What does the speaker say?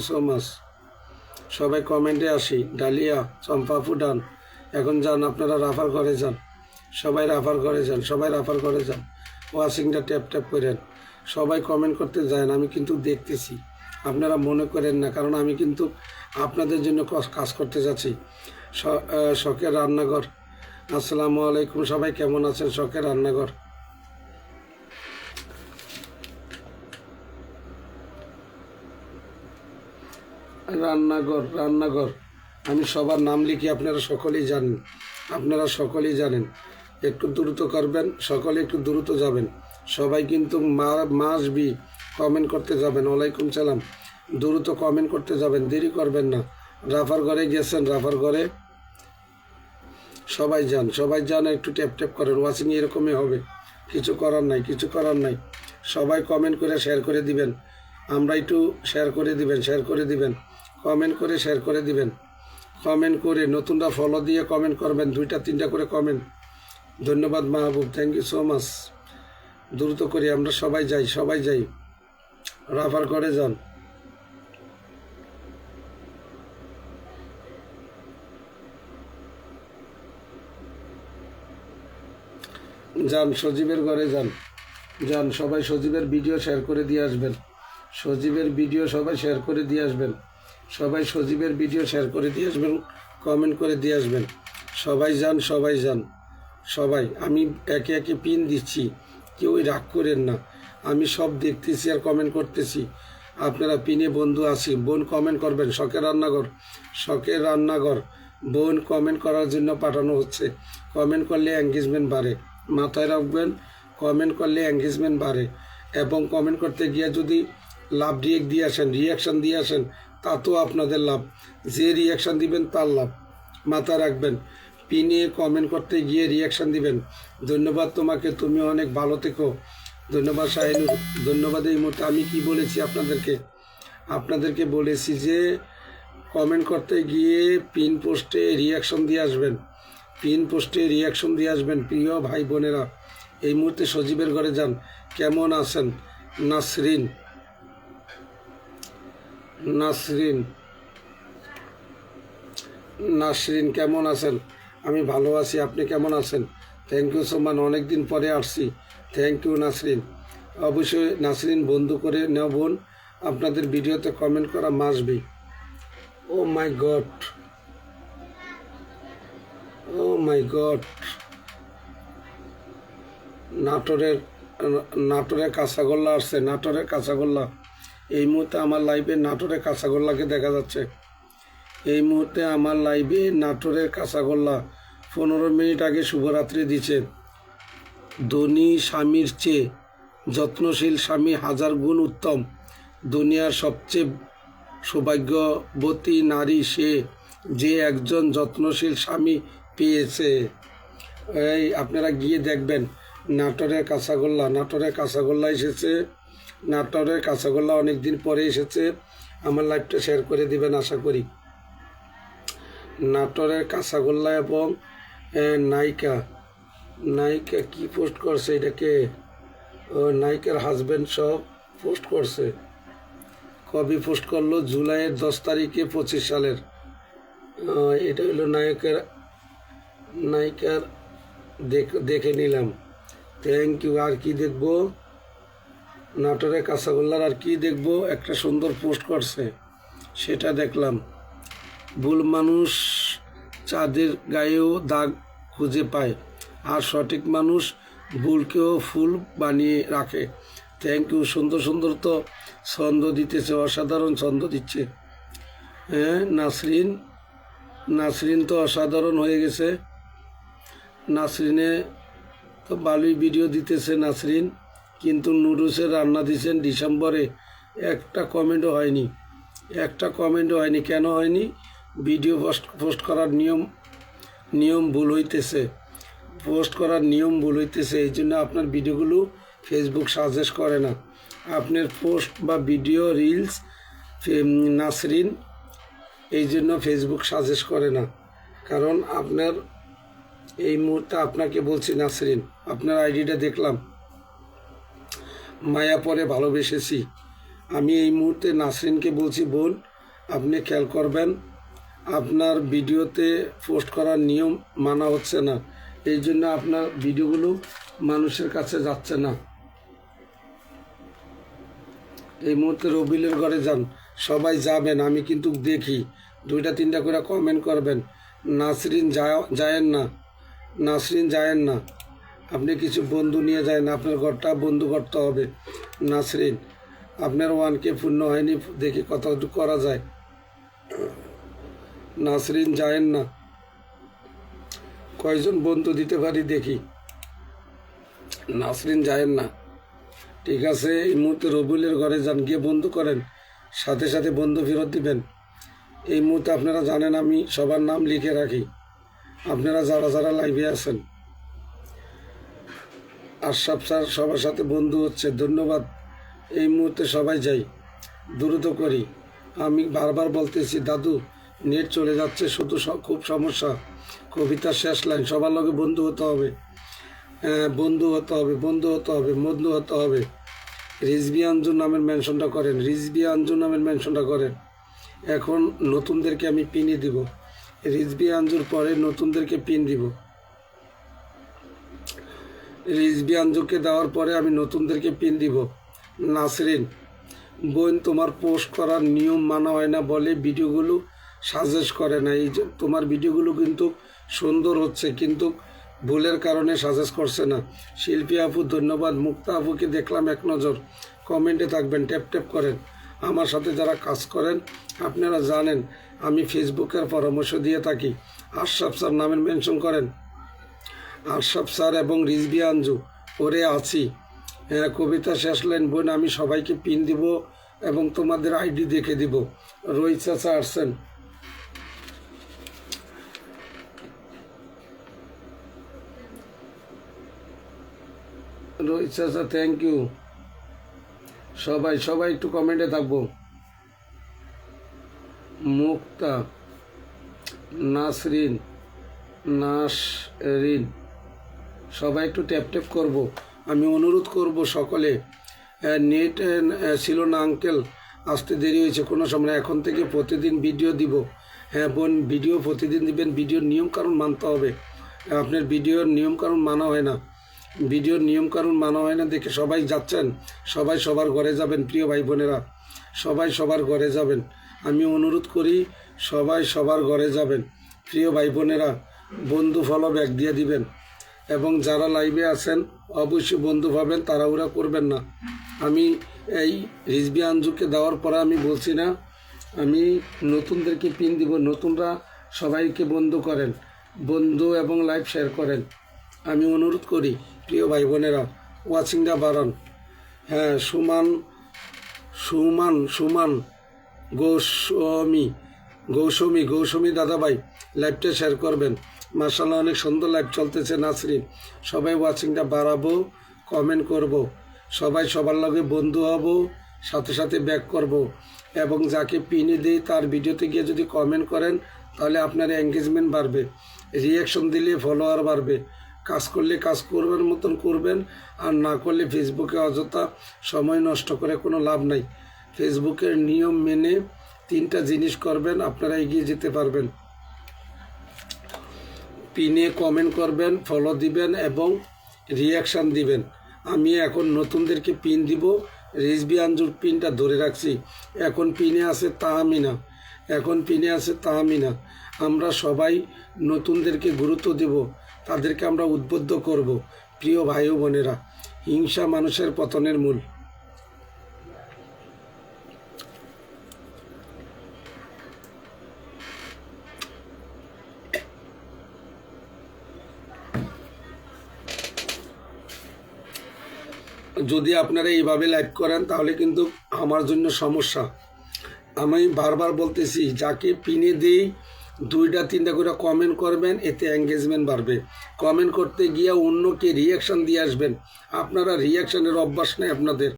So much. সবাই কমেন্টে আসি। ডালিয়া, চম্পা, ফুডান, এখন যান আপনারা রাফার করে যান, সবাই রাফার করে যান, সবাই রাফার করে যান, ওয়াশিংটা ট্যাপ ট্যাপ করেন, সবাই কমেন্ট করতে যান। আমি কিন্তু দেখতেছি, আপনারা মনে করেন না, কারণ আমি কিন্তু আপনাদের জন্য কাজ করতে যাচ্ছি। শখের রান্নাঘর, আসসালামু আলাইকুম, সবাই কেমন আছেন? শখের রান্নাঘর, রান্নাঘর, রান্নাঘর, আমি সবার নাম লিখি, আপনারা সকলেই জানেন, আপনারা সকলেই জানেন। একটু দ্রুত করবেন, সকলে একটু দ্রুত যাবেন, সবাই কিন্তু মাস বি কমেন্ট করতে যাবেন। ওয়ালাইকুম সালাম, দ্রুত কমেন্ট করতে যাবেন, দেরি করবেন না। রাফার ঘরে গেছেন, রাফার ঘরে সবাই যান, সবাই যান, একটু ট্যাপ ট্যাপ করেন। ওয়াচিং এরকমই হবে, কিছু করার নাই, কিছু করার নাই। সবাই কমেন্ট করে শেয়ার করে দিবেন, আমরা একটু শেয়ার করে দিবেন, শেয়ার করে দিবেন, কমেন্ট করে শেয়ার করে দিবেন, কমেন্ট করে নতুনরা ফলো দিয়ে কমেন্ট করবেন, 2-3টা করে কমেন্ট। ধন্যবাদ মাহবুব, থ্যাংক ইউ সো মাচ। দ্রুত করি, আমরা সবাই যাই, সবাই যাই, রাফার করে যান, যান, সজীবের ঘরে যান, যান, সবাই সজীবের ভিডিও শেয়ার করে দিয়ে আসবেন, সজীবের ভিডিও সবাই শেয়ার করে দিয়ে আসবেন, সবাই সজীবের ভিডিও শেয়ার করে দিয়ে আসবেন, কমেন্ট করে দিয়ে আসবেন, সবাই যান, সবাই যান, সবাই। আমি একে একে পিন দিচ্ছি, কেউই রাগ করেন না, আমি সব দেখতেছি আর কমেন্ট করতেছি। আপনারা পিনে বন্ধু আছি, বোন কমেন্ট করবেন। শখের রান্নাঘর, শখের রান্নাঘর, বোন কমেন্ট করার জন্য পাঠানো হচ্ছে। কমেন্ট করলে এঙ্গেজমেন্ট বাড়ে, মাথায় রাখবেন, কমেন্ট করলে এঙ্গেজমেন্ট বাড়ে। এবং কমেন্ট করতে গিয়ে যদি লাভ রিয়েক্ট দিয়ে আসেন, রিয়াকশান দিয়ে আসেন, তাতেও আপনাদের লাভ। যে রিয়াকশান দিবেন তার লাভ, মাথায় রাখবেন। পিনে কমেন্ট করতে গিয়ে রিয়াকশান দিবেন। ধন্যবাদ তোমাকে, তুমি অনেক ভালো থেকো। ধন্যবাদ শাহিনুর, ধন্যবাদ। এই মুহূর্তে আমি কি বলেছি আপনাদেরকে বলেছি যে কমেন্ট করতে গিয়ে পিন পোস্টে রিয়াকশন দিয়ে আসবেন, পিন পোস্টে রিয়াকশন দিয়ে আসবেন। প্রিয় ভাই বোনেরা, এই মুহূর্তে সজীবের ঘরে যান। কেমন আছেন? নাসরিন, নাসরিন, নাসরিন কেমন আছেন? আমি ভালো আছি, আপনি কেমন আছেন? থ্যাংক ইউ সো মাচ, অনেকদিন পরে আসছি, থ্যাংক ইউ নাসরিন। অবশ্যই নাসরিন বন্ধু করে নেও বোন, আপনাদের ভিডিওতে কমেন্ট করা must be. Oh my god, oh my god, নাটোরের কাঁচাগোল্লা আসছে, নাটোরের কাঁচাগোল্লা। এই মুহূর্তে আমার লাইভে নাটোরের কাঁচাগোল্লাকে দেখা যাচ্ছে। এই মুহূর্তে আমার লাইভে নাটোরের কাঁচাগোল্লা 15 মিনিট আগে শুভরাত্রি দিচ্ছে। ধনী স্বামীর চেয়ে যত্নশীল স্বামী হাজার গুণ উত্তম। দুনিয়ার সবচেয়ে সৌভাগ্যবতী নারী সে, যে একজন যত্নশীল স্বামী পেয়েছে। এই আপনারা গিয়ে দেখবেন নাটোরের কাঁচাগোল্লা, নাটোরের কাঁচাগোল্লা এসেছে, নাটোরের কাঁচাগোল্লা অনেক দিন পরে এসেছে। আমার লাইভটা শেয়ার করে দিবেন আশা করি। নাটোরের কাঁচাগোল্লা এবং নায়িকা, নায়িকা কি পোস্ট করছে এটাকে, নায়িকার হাজব্যান্ড সব পোস্ট করছে। কবে পোস্ট করলো? জুলাইয়ের 10 তারিখে 25 সালের। এটা হলো নায়িকার দেখে নিলাম, থ্যাংক ইউ। আর কি দেখবো? নাটোরের কাঁচাগোল্লার আর কি দেখবো? একটা সুন্দর পোস্ট করছে, সেটা দেখলাম। ভুল মানুষ চাঁদের গায়েও দাগ খুঁজে পায়, আর সঠিক মানুষ ভুলকেও ফুল বানিয়ে রাখে। Thank you. সুন্দর সুন্দর তো ছন্দ দিতেছে, অসাধারণ ছন্দ দিচ্ছে। হ্যাঁ নাসরিন, নাসরিন তো অসাধারণ হয়ে গেছে। নাসরিনে তো ভালোই ভিডিও দিতেছে নাসরিন, কিন্তু নুডলসের রান্না দিয়েছেন ডিসেম্বরে, একটা কমেন্টও হয়নি, একটা কমেন্টও হয়নি। কেন হয়নি? ভিডিও পোস্ট করার নিয়ম ভুল হইতেছে, পোস্ট করার নিয়ম ভুল হইতেছে। এই জন্য আপনার ভিডিওগুলো ফেসবুক সাজেস্ট করে না, আপনার পোস্ট বা ভিডিও রিলস নাসরিন, এই জন্য ফেসবুক সাজেস্ট করে না। কারণ আপনার এই মুহূর্তে আপনাকে বলছি নাসরিন, আপনার আইডিটা দেখলাম, মায়া পরে ভালোবেসেছি, আমি এই মুহূর্তে নাসরিনকে বলছি, বোন আপনি খেয়াল করবেন, আপনার ভিডিওতে পোস্ট করার নিয়ম মানা হচ্ছে না, এই জন্য আপনার ভিডিওগুলো মানুষের কাছে যাচ্ছে না। এই মুহূর্তে রবিলের ঘরে যান, সবাই যাবেন, আমি কিন্তু দেখি 2-3টা করে কমেন্ট করবেন। নাসরিন যায়েন না, নাসরিন যায়েন না, আপনি কিছু বন্ধু নিয়ে যায় না, আপনার ঘরটা বন্ধু করতে হবে। নাসরিন আপনার 1K পূর্ণ হয়নি, দেখি কতটুকু করা যায়। নাসরিন যায়েন না, কয়জন বন্ধু দিতে পারি দেখি। নাসরিন যায়েন না, ঠিক আছে। এই মুহূর্তে রবিউলের ঘরে যান, গিয়ে বন্ধু করেন, সাথে সাথে বন্ধু ফেরত দিবেন। এই মুহূর্তে আপনারা জানেন আমি সবার নাম লিখে রাখি, আপনারা যারা যারা লাইভে আছেন। আশরাফ স্যার সবার সাথে বন্ধু হচ্ছে, ধন্যবাদ। এই মুহূর্তে সবাই যাই, দ্রুত করি। আমি বারবার বলতেছি দাদু নেট চলে যাচ্ছে, শুধু খুব সমস্যা। কবিতার শেষ লাইন, সবার লগে বন্ধু হতে হবে, বন্ধু হতে হবে, বন্ধু হতে হবে, বন্ধু হতে হবে। রিজবি আঞ্জু নামের মেনশনটা করেন, রিজবি আঞ্জু নামের মেনশনটা করেন। এখন নতুনদেরকে আমি পিনই দিব, রিজবি আঞ্জুর পরে নতুনদেরকে পিন দিব। রিজবি আঞ্জুকে দেওয়ার পরে আমি নতুনদেরকে পিন দিব। নাসরিন বোন তোমার পোস্ট করার নিয়ম মানা হয় না বলে ভিডিওগুলো সাজেস্ট করে না। এই যে তোমার ভিডিওগুলো কিন্তু সুন্দর হচ্ছে, কিন্তু ভুলের কারণে সাজেস্ট করছে না। শিল্পী আপু ধন্যবাদ। মুক্তা আপুকে দেখলাম এক নজর, কমেন্টে থাকবেন, ট্যাপ ট্যাপ করেন। আমার সাথে যারা কাজ করেন আপনারা জানেন আমি ফেসবুকের পরামর্শ দিয়ে থাকি। আশরাফ স্যার নামের মেনশন করেন, আশরাফ স্যার এবং রিজবি আঞ্জু ওরে আছি। কবিতা শেষ লাইন, বোন আমি সবাইকে পিন দিব এবং তোমাদের আইডি দেখে দিব। রোহিত চাচা আসছেন, রোহিত চাচা থ্যাংক ইউ। সবাই সবাই একটু কমেন্টে থাকবো। মুক্তা, নাসরিন, নাসরিন সবাই একটু ট্যাপ ট্যাপ করবো। আমি অনুরোধ করব সকলে, নেট ছিল না আঙ্কেল, আসতে দেরি হয়েছে, কোনো সময় এখন থেকে প্রতিদিন ভিডিও দিব। হ্যাঁ বোন ভিডিও প্রতিদিন দিবেন, ভিডিওর নিয়মকানুন মানতে হবে। আপনার ভিডিওর নিয়মকানুন মানা হয় না, ভিডিওর নিয়মকানুন মানা হয় না দেখে সবাই যাচ্ছেন। সবাই সবার ঘরে যাবেন, প্রিয় ভাই বোনেরা, সবাই সবার ঘরে যাবেন। আমি অনুরোধ করি সবাই সবার ঘরে যাবেন, প্রিয় ভাই বোনেরা। বন্ধু ফলো ব্যাক দিয়ে দিবেন এবং যারা লাইভে আছেন অবশ্যই বন্ধু পাবেন, তাড়াহুড়া করবেন না। আমি এই রিজবি আঞ্জুকে দেওয়ার পরে আমি বলছি না, আমি নতুনদেরকে পিন দিব। নতুনরা সবাইকে বন্ধু করেন, বন্ধু এবং লাইভ শেয়ার করেন। আমি অনুরোধ করি প্রিয় ভাই বোনেরা, ওয়াচিংটা বাড়ান। হ্যাঁ সুমান সুমান সুমান গৌসমী দাদাভাই লাইভটা শেয়ার করবেন। মাশাআল্লাহ অনেক সুন্দর লাইভ চলতেছে। নাসরিন সবাই ওয়াচিংটা বাড়াবো, কমেন্ট করব, সবাই সবার লগে বন্ধু হব, সাথে সাথে ব্যাক করব এবং যাকে পিনে দিই তার ভিডিওতে গিয়ে যদি কমেন্ট করেন তাহলে আপনার এঙ্গেজমেন্ট বাড়বে, রিয়াকশন দিলে ফলোয়ার বাড়বে। কাজ করলে কাজ করবার মতন করবেন, আর না করলে ফেসবুকে অযথা সময় নষ্ট করে কোনো লাভ নাই। ফেসবুকের নিয়ম মেনে 3টা জিনিস করবেন, আপনারা এগিয়ে যেতে পারবেন। পিনে কমেন্ট করবেন, ফলো দিবেন এবং রিয়াকশান দিবেন। আমি এখন নতুনদেরকে পিন দিব। রিজবি আঞ্জুর পিনটা ধরে রাখছি, এখন পিনে আছে তাহমিনা, এখন পিনে আছে তাহমিনা। আমরা সবাই নতুনদেরকে গুরুত্ব দেব, তাদেরকে আমরা উদ্বুদ্ধ করব। প্রিয় ভাই ও বোনেরা, হিংসা মানুষের পতনের মূল। যদি আপনারা এইভাবে লাইভ করেন তাহলে কিন্তু আমার জন্য সমস্যা। আমি বারবার বলতেছি যাকে পিনে দিই 2-3টা করে কমেন্ট করবেন, এতে এঙ্গেজমেন্ট বাড়বে। কমেন্ট করতে গিয়ে অন্যকে রিয়াকশান দিয়ে আসবেন, আপনারা রিয়াকশানের অভ্যাস নেই আপনাদের।